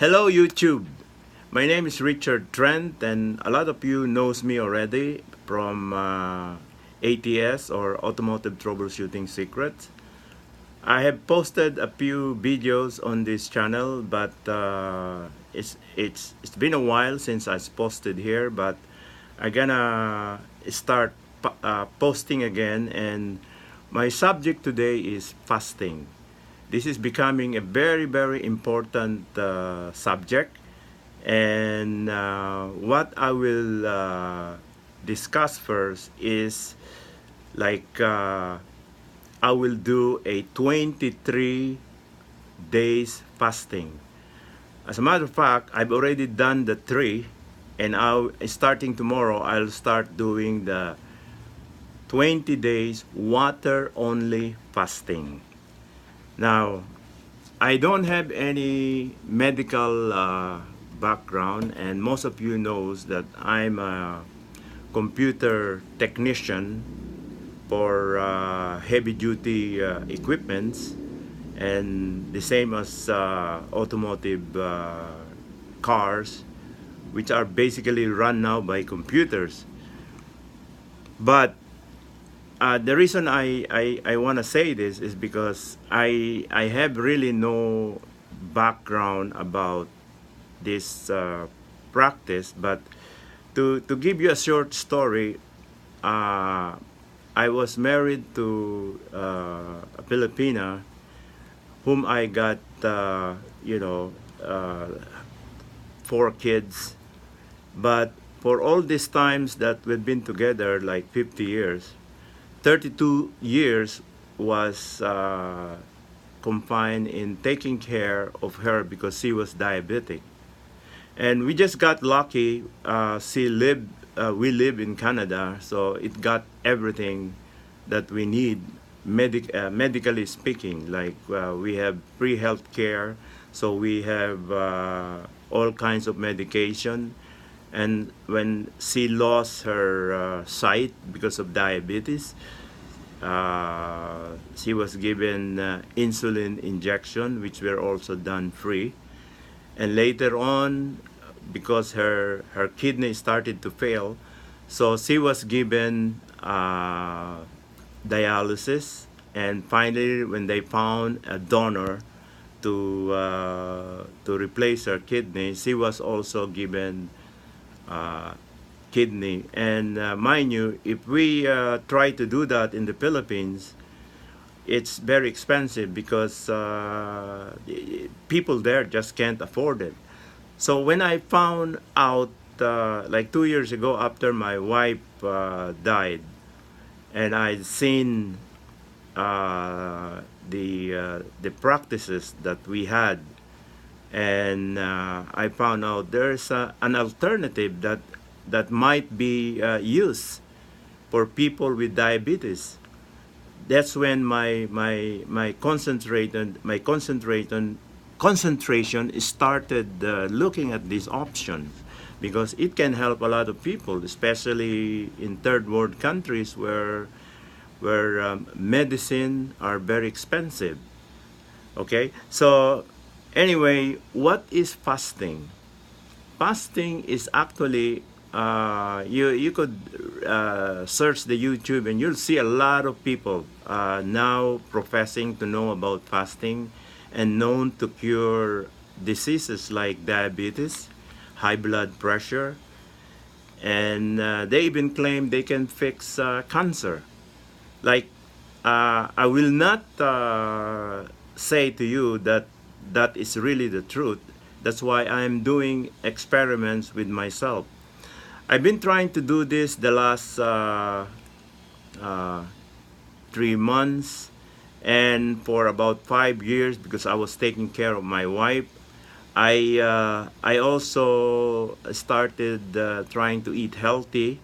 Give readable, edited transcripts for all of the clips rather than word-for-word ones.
Hello YouTube. My name is Richard Trent, and a lot of you knows me already from ATS or Automotive Troubleshooting Secrets. I have posted a few videos on this channel, but it's been a while since I posted here. But I'm gonna start posting again, and my subject today is fasting. This is becoming a very important subject, and what I will discuss first is I will do a 23 days fasting. As a matter of fact, I've already done the 3, and starting tomorrow I'll start doing the 20 days water only fasting. Now, I don't have any medical background, and most of you knows that I'm a computer technician for heavy-duty equipments, and the same as automotive cars, which are basically run now by computers. But the reason I want to say this is because I have really no background about this practice. But to give you a short story, I was married to a Filipina whom I got 4 kids. But for all these times that we've been together, like 50 years, 32 years was confined in taking care of her because she was diabetic. And we just got lucky. We live in Canada, so it got everything that we need, medically speaking. Like we have free health care, so we have all kinds of medication. And when she lost her sight because of diabetes, she was given insulin injection, which were also done free. And later on, because her kidney started to fail, so she was given dialysis. And finally, when they found a donor to replace her kidney, she was also given kidney. And mind you, if we try to do that in the Philippines, it's very expensive because people there just can't afford it. So when I found out like 2 years ago, after my wife died, and I'd seen the practices that we had, and I found out there's an alternative that might be used for people with diabetes. That's when my concentration started looking at these options, because it can help a lot of people, especially in third world countries where medicine are very expensive. Okay, so anyway, what is fasting? Fasting is actually you could search the YouTube, and you'll see a lot of people now professing to know about fasting and known to cure diseases like diabetes, high blood pressure, and they even claim they can fix cancer. Like I will not say to you that that is really the truth. That's why I'm doing experiments with myself. I've been trying to do this the last 3 months, and for about 5 years, because I was taking care of my wife. I also started trying to eat healthy.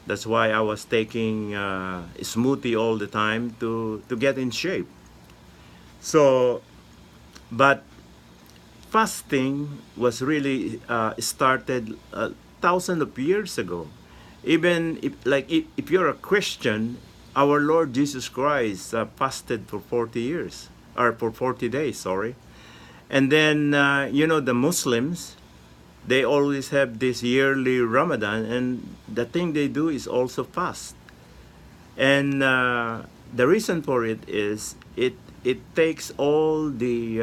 That's why I was taking a smoothie all the time to get in shape. So, but fasting was really started thousands of years ago. Even if you're a Christian, our Lord Jesus Christ fasted for 40 years, or for 40 days, sorry. And then, the Muslims, they always have this yearly Ramadan, and the thing they do is also fast. And the reason for it is it takes all the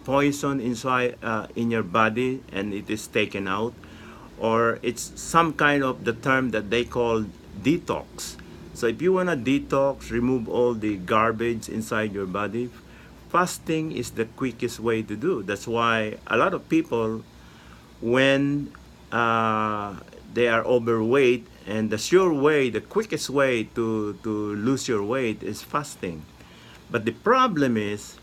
poison inside in your body, and it is taken out, or it's some kind of the term that they call detox. So if you want to detox, remove all the garbage inside your body, fasting is the quickest way to do. That's why a lot of people, when they are overweight, and the sure way, the quickest way to lose your weight is fasting. But the problem is,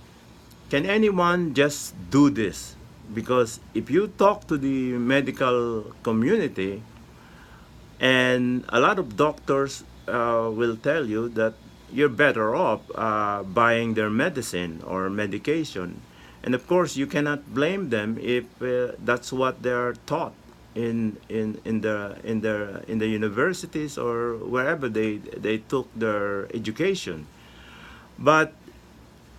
can anyone just do this? Because if you talk to the medical community, and a lot of doctors will tell you that you're better off buying their medicine or medication. And of course, you cannot blame them if that's what they are taught in the universities or wherever they took their education. But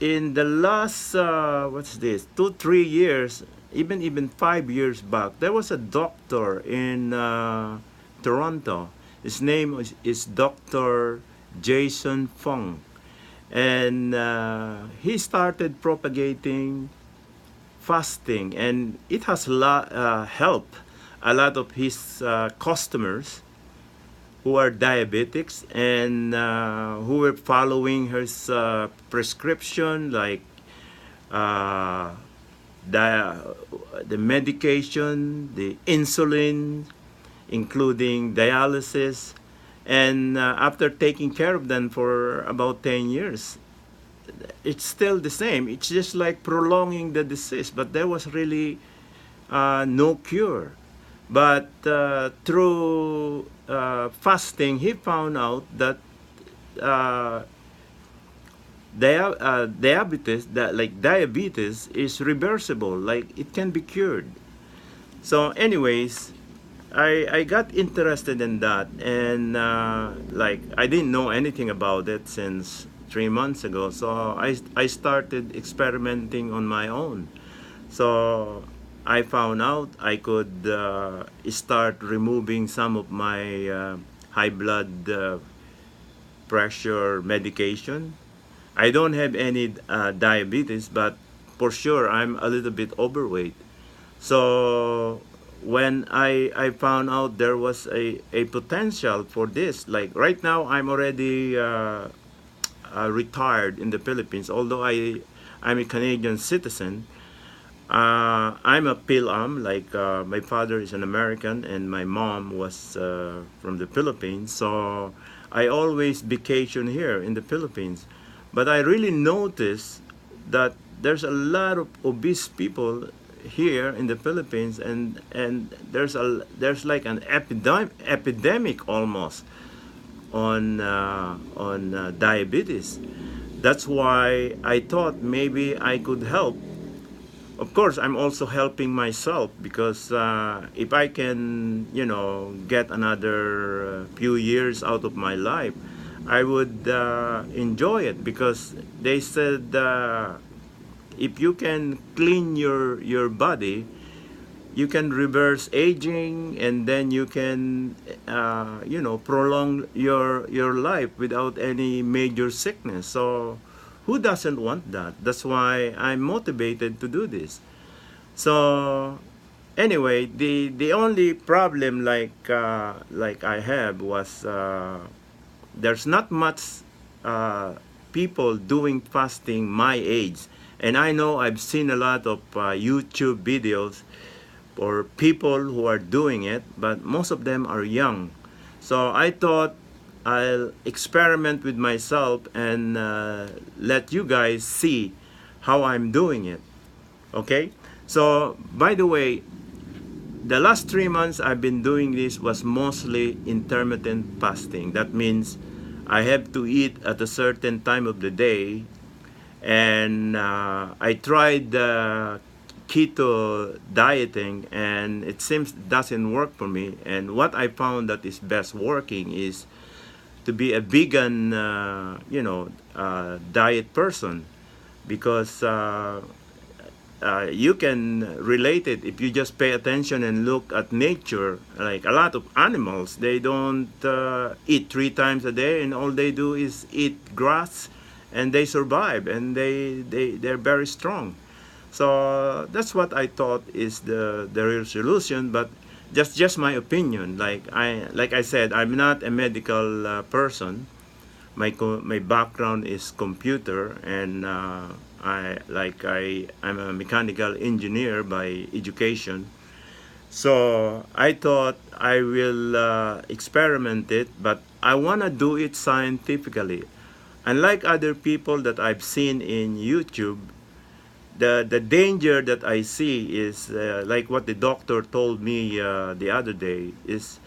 in the last 2-3 years, even 5 years back, there was a doctor in Toronto. His name is Dr. Jason Fung, and he started propagating fasting, and it has helped a lot of his customers who are diabetics, and who were following his prescription, like the medication, the insulin, including dialysis. And after taking care of them for about 10 years, it's still the same. It's just like prolonging the disease, but there was really no cure. But through fasting, he found out that diabetes is reversible, like it can be cured. So anyways, I got interested in that, and I didn't know anything about it since 3 months ago. So I started experimenting on my own. So I found out I could start removing some of my high blood pressure medication. I don't have any diabetes, but for sure I'm a little bit overweight. So when I found out there was a potential for this, like right now I'm already retired in the Philippines, although I'm a Canadian citizen. I'm a Pilam, like my father is an American and my mom was from the Philippines, so I always vacation here in the Philippines. But I really noticed that there's a lot of obese people here in the Philippines, and there's like an epidemic almost on diabetes. That's why I thought maybe I could help. Of course, I'm also helping myself, because if I can, get another few years out of my life, I would enjoy it, because they said if you can clean your body, you can reverse aging, and then you can, prolong your life without any major sickness. So who doesn't want that? That's why I'm motivated to do this. So anyway, the only problem like I have was there's not much people doing fasting my age, and I know I've seen a lot of YouTube videos or people who are doing it, but most of them are young. So I thought I'll experiment with myself and let you guys see how I'm doing it. Okay? So, by the way, the last 3 months I've been doing this was mostly intermittent fasting. That means I have to eat at a certain time of the day, and I tried keto dieting, and it seems it doesn't work for me. And what I found that is best working is to be a vegan, diet person. because you can relate it if you just pay attention and look at nature. Like a lot of animals, they don't eat 3 times a day, and all they do is eat grass, and they survive, and they're very strong. So that's what I thought is the real solution. But just my opinion. Like I said, I'm not a medical person. My background is computer, and I'm a mechanical engineer by education. So I thought I will experiment it, but I want to do it scientifically. Unlike other people that I've seen in YouTube, the danger that I see is like what the doctor told me the other day is,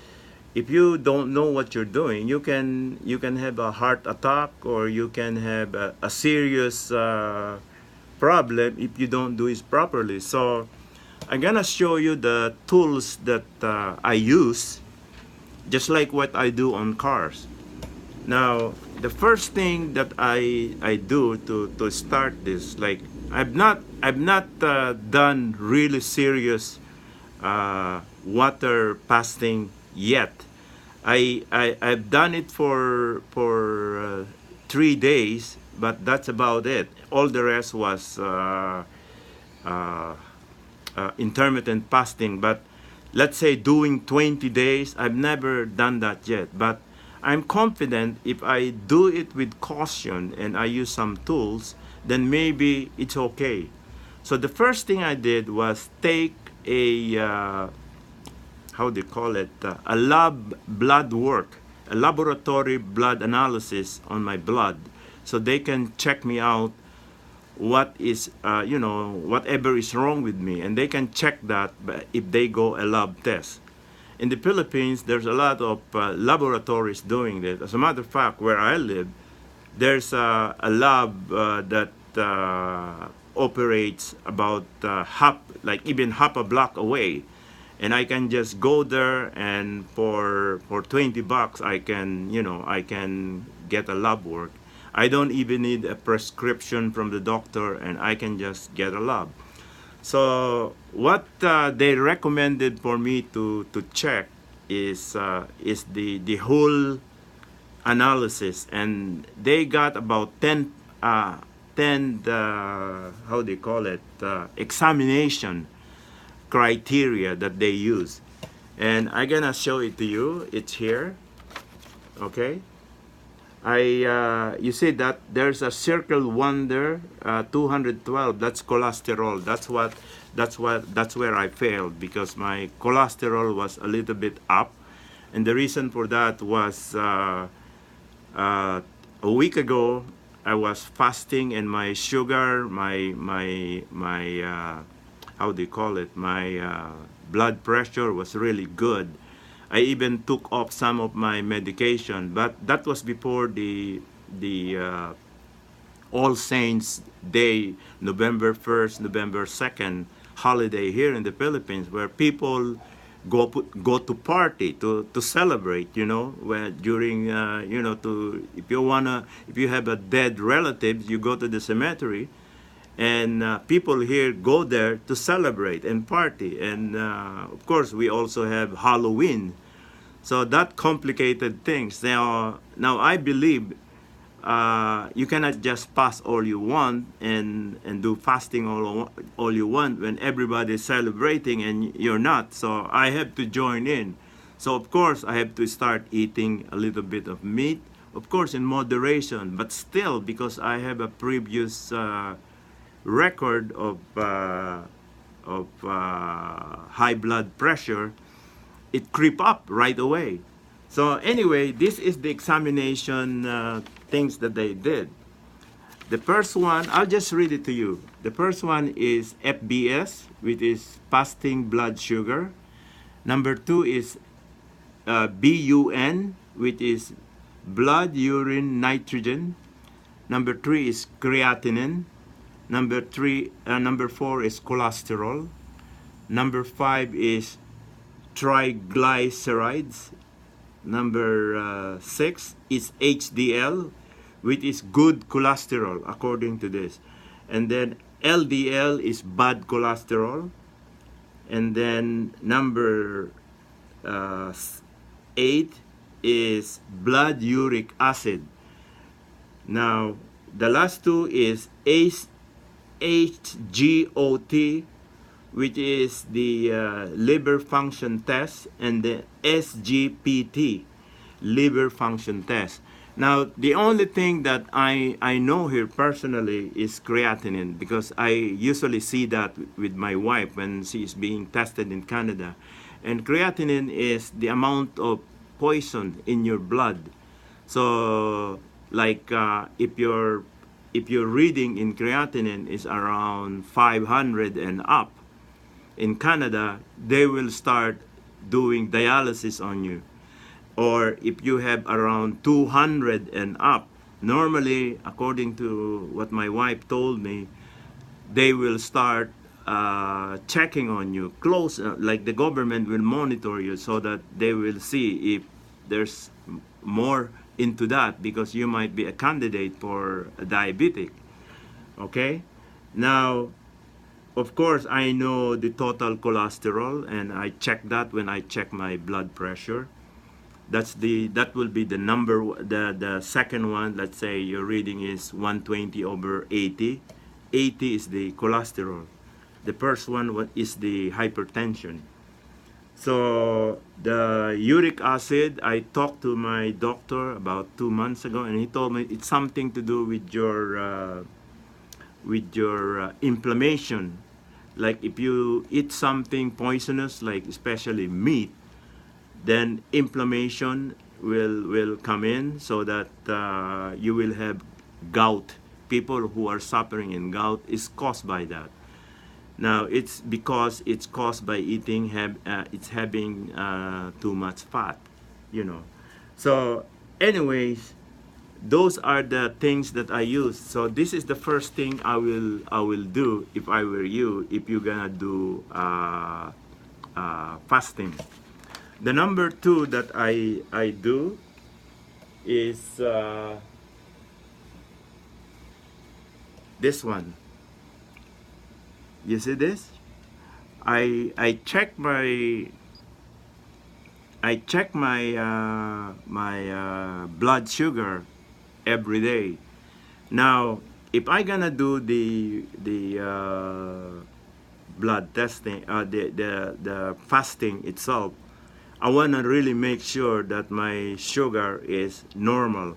if you don't know what you're doing, you can have a heart attack, or you can have a serious problem if you don't do it properly. So I'm gonna show you the tools that I use, just like what I do on cars. Now, the first thing that I do to start this, like I've not done really serious water fasting yet. I've done it for 3 days, but that's about it. All the rest was uh, intermittent fasting. But let's say doing 20 days, I've never done that yet. But I'm confident if I do it with caution and I use some tools, then maybe it's okay. So the first thing I did was take a how do you call it, a lab blood work, a laboratory blood analysis on my blood, so they can check me out what is, whatever is wrong with me, and they can check that if they go a lab test. In the Philippines, there's a lot of laboratories doing this. As a matter of fact, where I live, there's a lab that operates about even half a block away, and I can just go there, and for $20 I can get a lab work. I don't even need a prescription from the doctor, and I can just get a lab. So what they recommended for me to check is the whole analysis, and they got about 10 how do you call it, examination criteria that they use, and I'm gonna show it to you. It's here, okay. You see that there's a circle one there, 212. That's cholesterol. That's where I failed, because my cholesterol was a little bit up, and the reason for that was a week ago I was fasting, and my sugar, my how do you call it, my blood pressure was really good. I even took off some of my medication, but that was before the All Saints Day, November 1st, November 2nd holiday here in the Philippines, where people go to party, to celebrate, where during to, if you have a dead relative, you go to the cemetery, and people here go there to celebrate and party. And of course, we also have Halloween. So that complicated things. Now I believe you cannot just fast all you want and do fasting all you want when everybody's celebrating and you're not. So I have to join in. So of course, I have to start eating a little bit of meat, of course in moderation, but still, because I have a previous record of high blood pressure, it creep up right away. So anyway, this is the examination things that they did. The first one, I'll just read it to you. The first one is FBS, which is fasting blood sugar. Number 2 is BUN, which is blood urine nitrogen. Number 3 is creatinine. Number 4 is cholesterol. Number 5 is triglycerides. Number 6 is HDL, which is good cholesterol according to this. And then LDL is bad cholesterol. And then number 8 is blood uric acid. Now, the last two is HGOT, which is the liver function test, and the SGPT, liver function test. Now, the only thing that I know here personally is creatinine, because I usually see that with my wife when she is being tested in Canada. And creatinine is the amount of poison in your blood. So, like if your reading in creatinine is around 500 and up, in Canada, they will start doing dialysis on you. Or if you have around 200 and up, normally, according to what my wife told me, they will start checking on you close, like the government will monitor you so that they will see if there's more into that, because you might be a candidate for a diabetic. Okay? Now, of course, I know the total cholesterol, and I check that when I check my blood pressure. That will be the number, the second one. Let's say your reading is 120/80. 80 is the cholesterol. The first one is the hypertension. So the uric acid, I talked to my doctor about 2 months ago, and he told me it's something to do with your inflammation. Like if you eat something poisonous, like especially meat, then inflammation will come in, so that you will have gout. People who are suffering in gout is caused by that. Now, it's because it's caused by eating, it's having too much fat, you know. So anyways, those are the things that I use. So this is the first thing I will do if I were you, if you're gonna do fasting. The number 2 that I do is this one. You see this? I check my blood sugar every day. Now, if I gonna do the blood testing, the fasting itself, I wanna really make sure that my sugar is normal.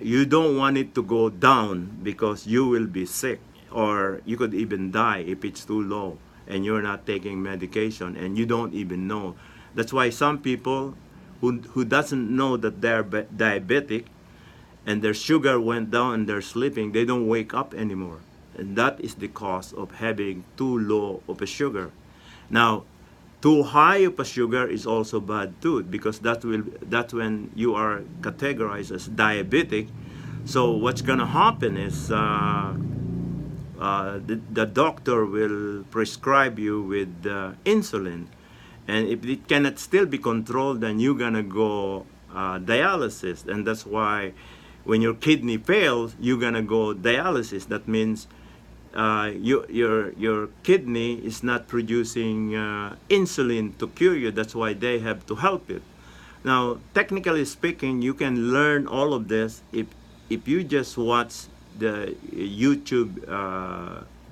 You don't want it to go down, because you will be sick, or you could even die if it's too low and you're not taking medication and you don't even know. That's why some people who doesn't know that they're diabetic and their sugar went down and they're sleeping, they don't wake up anymore. And that is the cause of having too low of a sugar. Now, too high of a sugar is also bad too, because that's when you are categorized as diabetic. So what's gonna happen is the doctor will prescribe you with insulin, and if it cannot still be controlled, then you're gonna go dialysis. And that's why when your kidney fails, you're gonna go dialysis. That means your kidney is not producing insulin to cure you. That's why they have to help it. Now, technically speaking, you can learn all of this if you just watch the YouTube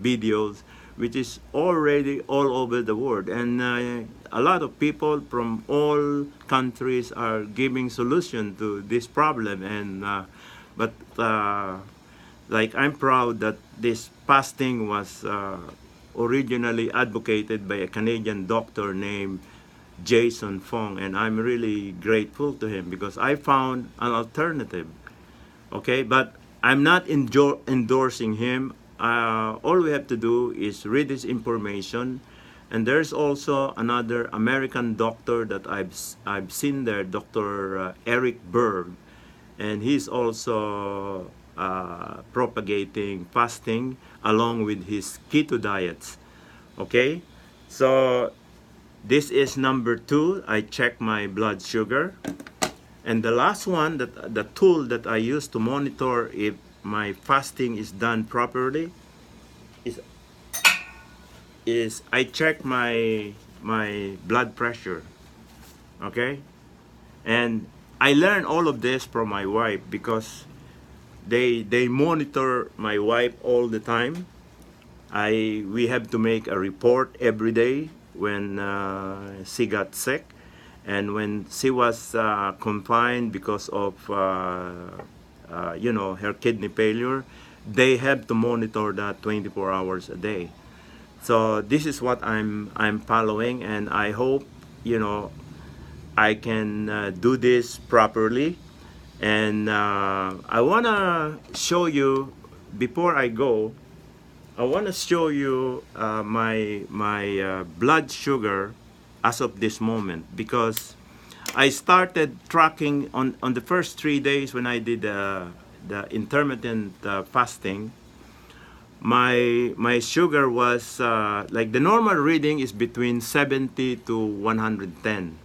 videos, which is already all over the world, and a lot of people from all countries are giving solution to this problem. And but like, I'm proud that this fasting was originally advocated by a Canadian doctor named Jason Fong, and I'm really grateful to him because I found an alternative. Okay, but I'm not endorsing him. All we have to do is read his information. And there's also another American doctor that I've seen there, Dr. Eric Berg, and he's also propagating fasting along with his keto diets. Okay, so this is number 2. I check my blood sugar. And the last one, the tool that I use to monitor if my fasting is done properly, is I check my blood pressure, okay? And I learned all of this from my wife because they monitor my wife all the time. We have to make a report every day when she got sick, and when she was confined because of her kidney failure. They have to monitor that 24 hours a day. So this is what I'm following, and I hope I can do this properly. And I wanna show you before I go. I want to show you my blood sugar as of this moment, because I started tracking on the first 3 days when I did the intermittent fasting. My sugar was like the normal reading is between 70 to 110.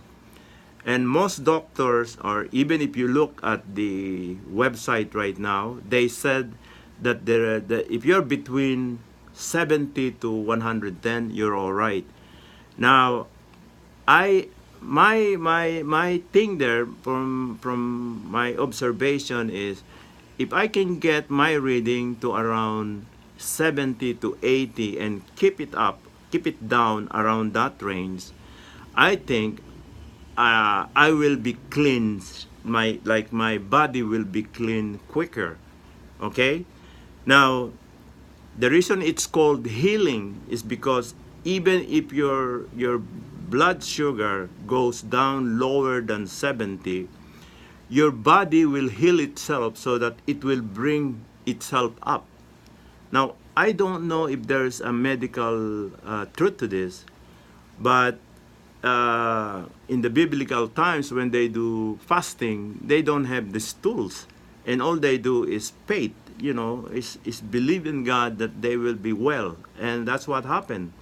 And most doctors, or even if you look at the website right now, they said that if you're between 70 to 110, you're all right. Now, my thing there from my observation is, if I can get my reading to around 70 to 80 and keep it down around that range, I think I will be cleansed. My body will be clean quicker. Okay. Now, the reason it's called healing is because even if your blood sugar goes down lower than 70, your body will heal itself so that it will bring itself up. Now, I don't know if there's a medical truth to this, but in the biblical times when they do fasting, they don't have these tools, and all they do is faith. Is believe in God that they will be well, and that's what happened.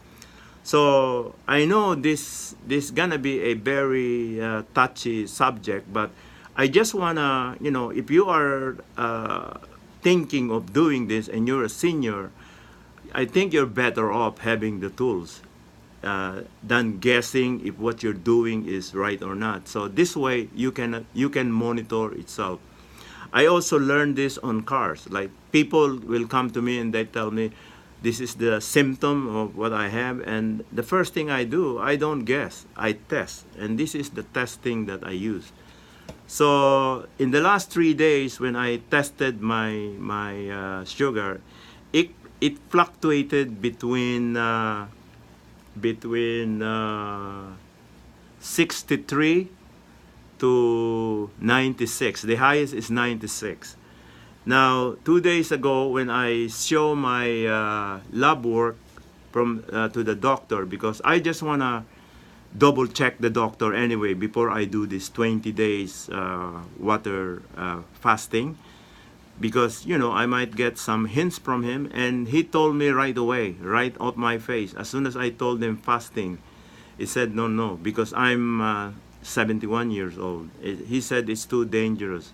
So I know this gonna be a very touchy subject, but I just wanna, if you are thinking of doing this and you're a senior, I think you're better off having the tools than guessing if what you're doing is right or not. So this way you can monitor itself. I also learned this on cars. Like, people will come to me and they tell me, this is the symptom of what I have, and the first thing I do, I don't guess, I test, and this is the testing that I use. So in the last 3 days when I tested my sugar, it fluctuated between 63 to 96. The highest is 96. Now, 2 days ago, when I show my lab work to the doctor, because I just want to double check the doctor anyway before I do this 20 days water fasting, because I might get some hints from him. And he told me right away, right off my face, as soon as I told him fasting, he said no, because I'm 71 years old. He said it's too dangerous.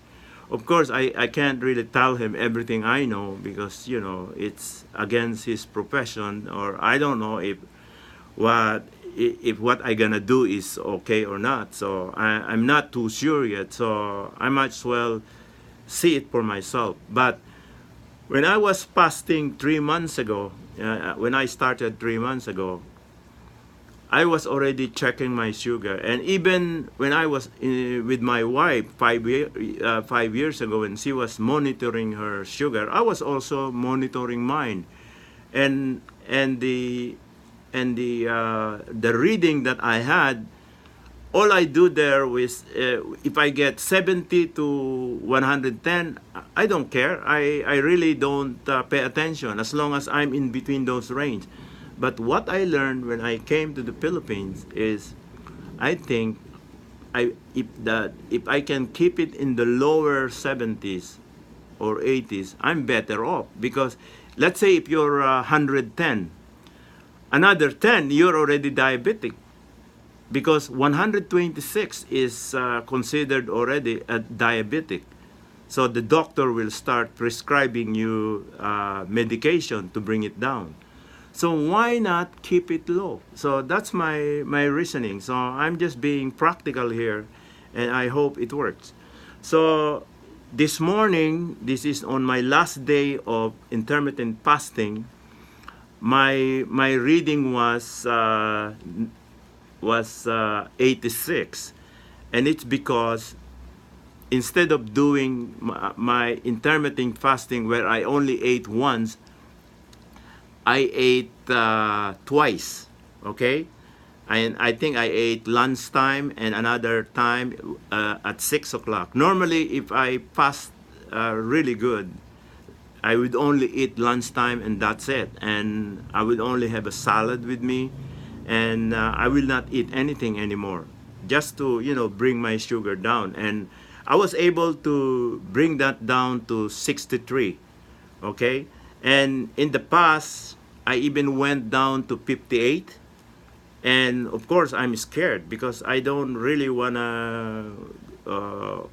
Of course, I can't really tell him everything I know, because it's against his profession, or I don't know if what I gonna do is okay or not. So I'm not too sure yet. So I might as well see it for myself. But when I was fasting 3 months ago, when I started 3 months ago, I was already checking my sugar. And even when I was with my wife 5 years ago, when she was monitoring her sugar, I was also monitoring mine. And the reading that I had, all I do there was, if I get 70 to 110, I don't care. I really don't pay attention as long as I'm in between those range. But what I learned when I came to the Philippines is, I think if I can keep it in the lower 70s or 80s, I'm better off. Because let's say if you're 110, another 10, you're already diabetic. Because 126 is considered already a diabetic. So the doctor will start prescribing you medication to bring it down. So why not keep it low? So that's my reasoning. So I'm just being practical here, and I hope it works. So this morning, this is on my last day of intermittent fasting. My reading was 86, and it's because instead of doing my intermittent fasting where I only ate once, I ate twice. Okay, and I think I ate lunchtime and another time at 6 o'clock. Normally, if I fast really good, I would only eat lunchtime and that's it. And I would only have a salad with me, and I will not eat anything anymore, just to bring my sugar down. And I was able to bring that down to 63. Okay, and in the past I even went down to 58. And of course I'm scared because I don't really wanna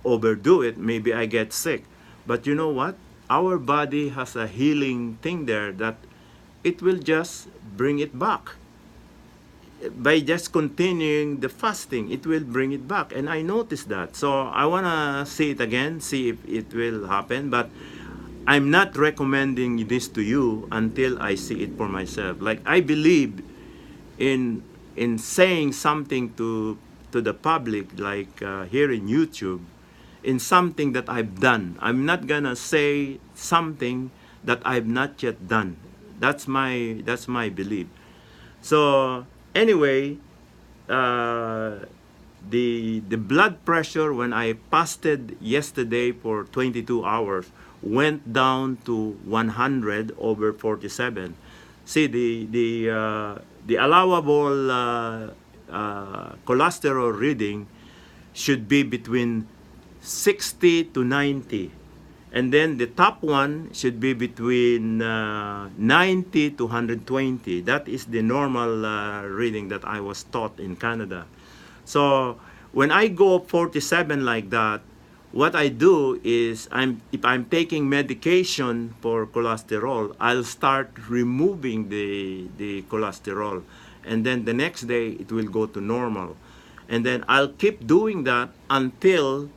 overdo it. Maybe I get sick. But you know what? Our body has a healing thing there that it will just bring it back. By just continuing the fasting, it will bring it back. And I noticed that. So I want to see it again, see if it will happen. But I'm not recommending this to you until I see it for myself. Like, I believe in saying something to the public, like here in YouTube, in something that I've done. I'm not gonna say something that I've not yet done. That's my belief. So anyway, the blood pressure when I fasted yesterday for 22 hours went down to 100 over 47. See, the allowable cholesterol reading should be between 60 to 90. And then the top one should be between 90 to 120. That is the normal reading that I was taught in Canada. So when I go 47 like that, what I do is, if I'm taking medication for cholesterol, I'll start removing the cholesterol. And then the next day, it will go to normal. And then I'll keep doing that until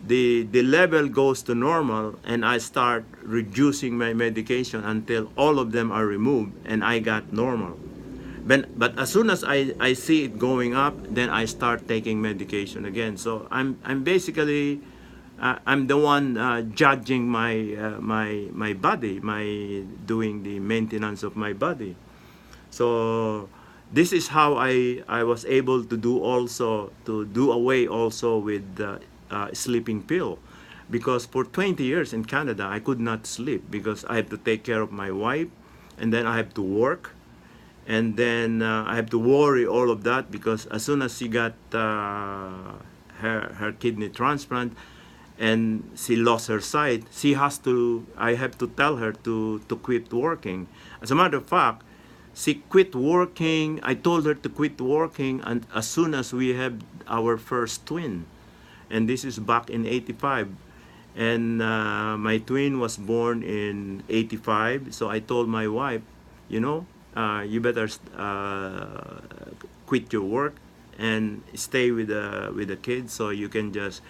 the level goes to normal, and I start reducing my medication until all of them are removed and I got normal. But as soon as I see it going up, then I start taking medication again. So I'm basically I'm the one judging my body, doing the maintenance of my body. So this is how I was able to do away also with sleeping pill, because for 20 years in Canada I could not sleep because I have to take care of my wife, and then I have to work, and then I have to worry all of that because as soon as she got her kidney transplant and she lost her sight, I have to tell her to quit working. As a matter of fact, she quit working. I told her to quit working, and as soon as we have our first twin, and this is back in 85, and my twin was born in 85. So I told my wife, you better quit your work and stay with the kids, so you can just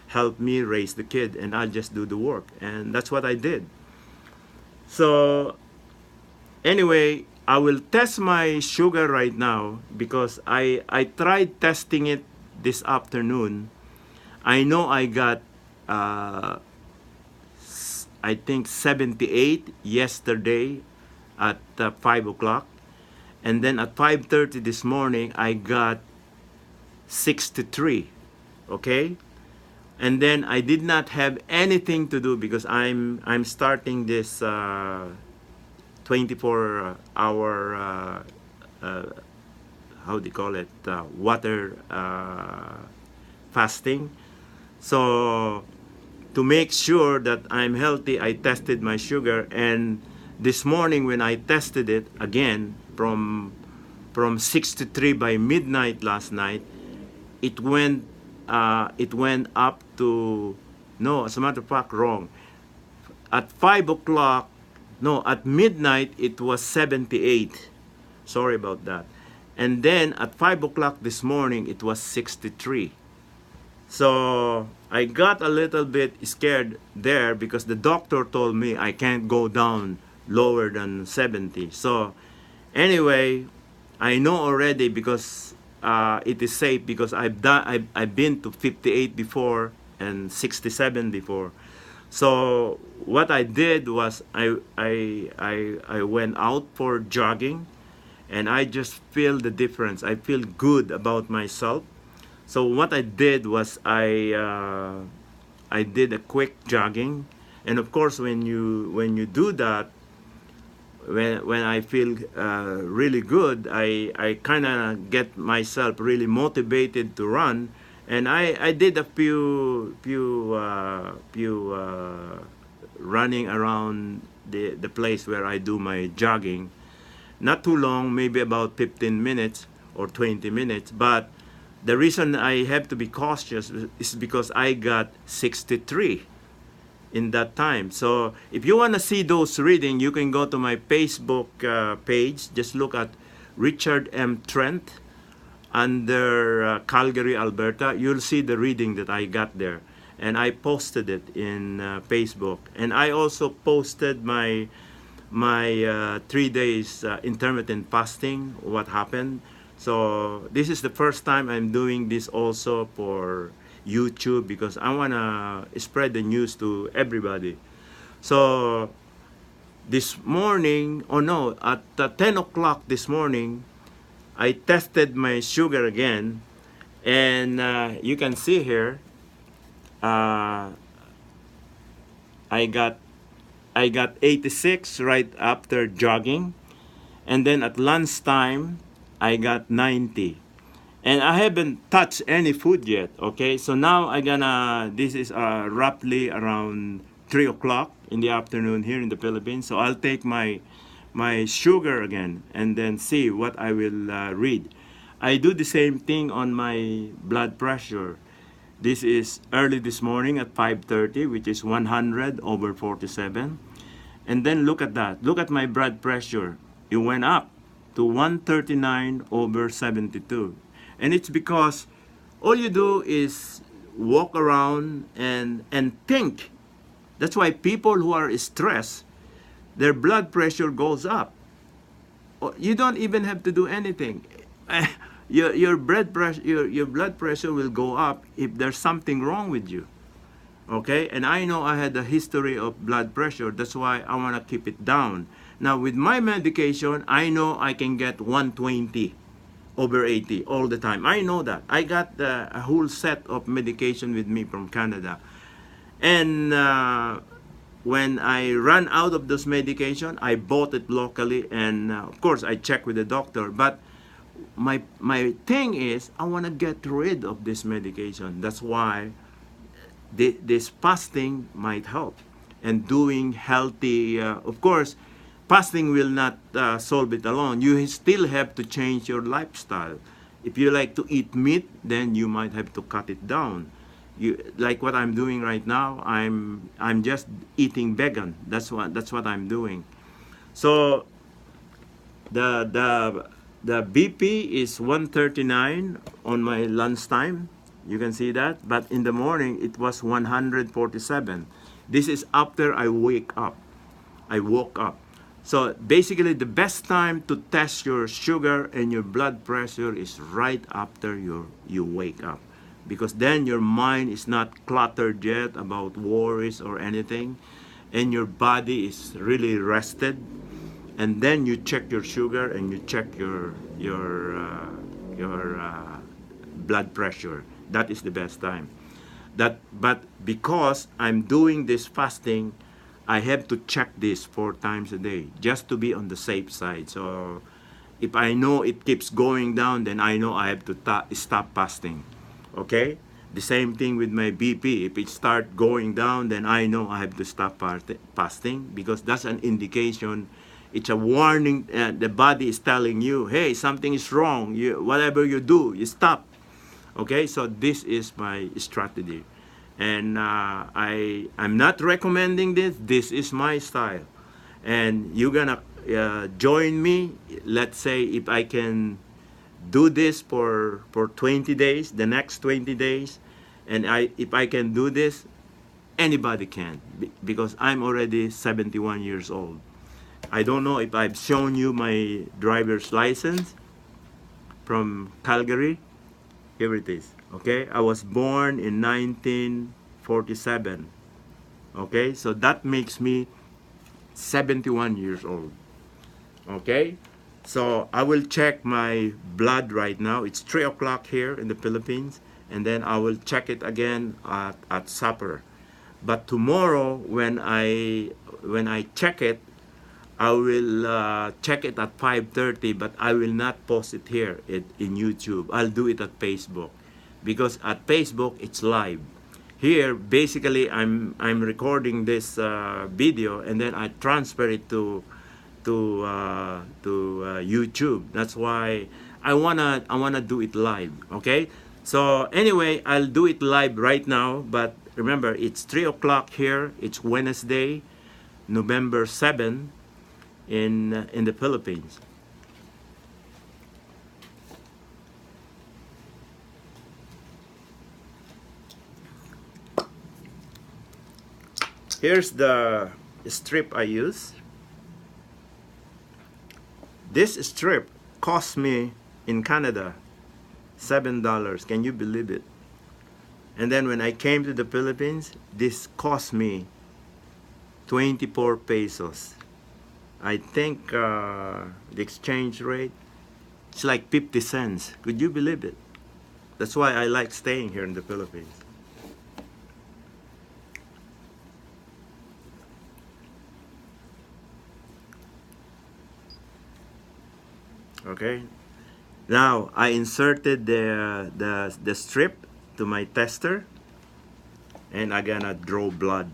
help me raise the kid, and I'll just do the work. And that's what I did. So anyway, I will test my sugar right now because I tried testing it this afternoon. I know I got I think 78 yesterday at 5 o'clock, and then at 5:30 this morning I got 63. Okay, and then I did not have anything to do because I'm starting this 24-hour how do you call it, water fasting. So to make sure that I'm healthy, I tested my sugar, and this morning when I tested it again from 63 by midnight last night, it went up to, no, as a matter of fact, wrong. At 5 o'clock No, at midnight it was 78. Sorry about that. And then at 5 o'clock this morning it was 63. So I got a little bit scared there because the doctor told me I can't go down lower than 70. So anyway, I know already because it is safe because I've been to 58 before and 67 before. So what I did was I went out for jogging, and I just feel the difference. I feel good about myself. So what I did was I did a quick jogging, and of course when you do that, when I feel really good, I kind of get myself really motivated to run, and I did a few running around the place where I do my jogging. Not too long, maybe about 15 minutes or 20 minutes, but the reason I have to be cautious is because I got 63 in that time. So if you want to see those reading, you can go to my Facebook page. Just look at Richard M. Trent under Calgary, Alberta. You'll see the reading that I got there. And I posted it in Facebook. And I also posted my 3 days intermittent fasting, what happened. So this is the first time I'm doing this also for YouTube because I want to spread the news to everybody. So this morning, oh no, at 10 o'clock this morning, I tested my sugar again, and you can see here, I got 86 right after jogging, and then at lunchtime I got 90. And I haven't touched any food yet, okay? So now this is roughly around 3 o'clock in the afternoon here in the Philippines. So I'll take my sugar again and then see what I will read. I do the same thing on my blood pressure. This is early this morning at 5:30, which is 100/47. And then look at that. Look at my blood pressure. It went up to 139/72. And it's because all you do is walk around and think. That's why people who are stressed, their blood pressure goes up. You don't even have to do anything. Your blood pressure will go up if there's something wrong with you. Okay? And I know I had a history of blood pressure. That's why I want to keep it down. Now with my medication, I know I can get 120/80 all the time. I know that. I got a whole set of medication with me from Canada. And when I ran out of those medication, I bought it locally, and of course I checked with the doctor. But my thing is, I want to get rid of this medication. That's why this fasting might help, and doing healthy. Of course, fasting will not solve it alone. You still have to change your lifestyle. If you like to eat meat, then you might have to cut it down. Like what I'm doing right now, I'm just eating vegan. That's what I'm doing. So the BP is 139 on my lunchtime. You can see that. But in the morning, it was 147. This is after I woke up. So basically, the best time to test your sugar and your blood pressure is right after you wake up. Because then your mind is not cluttered yet about worries or anything. And your body is really rested. And then you check your sugar and you check your blood pressure. That is the best time. But because I'm doing this fasting, I have to check this 4 times a day just to be on the safe side. So if I know it keeps going down, then I know I have to stop fasting. Okay? The same thing with my BP. If it starts going down, then I know I have to stop fasting, because that's an indication. It's a warning. The body is telling you, hey, something is wrong. Whatever you do, you stop. Okay? So this is my strategy. And I'm not recommending this. This is my style. and you're gonna join me. Let's say if I can do this for 20 days, the next 20 days, and if I can do this, anybody can, because I'm already 71 years old. I don't know if I've shown you my driver's license from Calgary. Here it is. Okay, I was born in 1947. Okay, so that makes me 71 years old. Okay, so I will check my blood right now. It's 3 o'clock here in the Philippines, and then I will check it again at supper. But tomorrow, when I check it, I will check it at 5:30, but I will not post it here in YouTube. I'll do it at Facebook, because at Facebook it's live. Here, basically, I'm recording this video, and then I transfer it to YouTube. That's why I wanna do it live. Okay. So anyway, I'll do it live right now. But remember, it's 3 o'clock here. It's Wednesday, November 7, in the Philippines. Here's the strip I use. This strip cost me in Canada $7. Can you believe it? And then when I came to the Philippines, this cost me 24 pesos. I think the exchange rate, it's like 50 cents. Could you believe it? That's why I like staying here in the Philippines. Okay. Now I inserted the strip to my tester, and I'm gonna draw blood.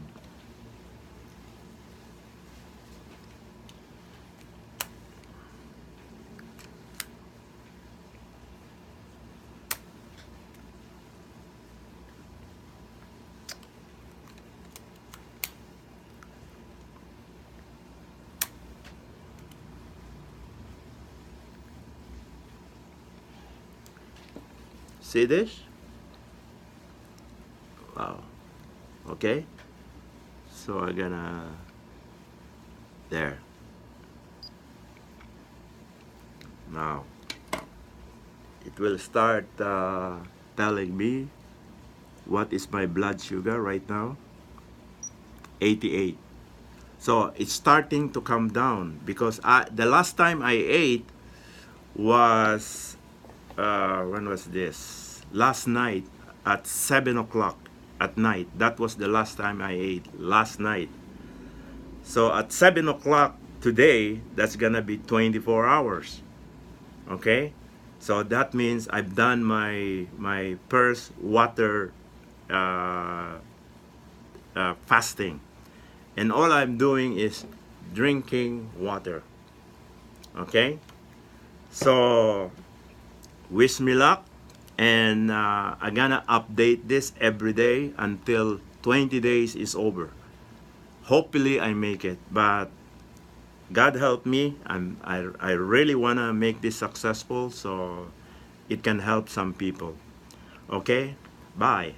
See this? Wow. Okay. So I'm gonna, there. Now it will start telling me what is my blood sugar right now. 88. So it's starting to come down, because the last time I ate was when was this? Last night at 7 o'clock at night. That was the last time I ate, last night. So at 7 o'clock today, that's gonna be 24 hours. Okay, so that means I've done my first water fasting, and all I'm doing is drinking water. Okay, so wish me luck, and I'm gonna update this every day until 20 days is over. Hopefully I make it, but God help me. I really wanna make this successful, so it can help some people. Okay, bye.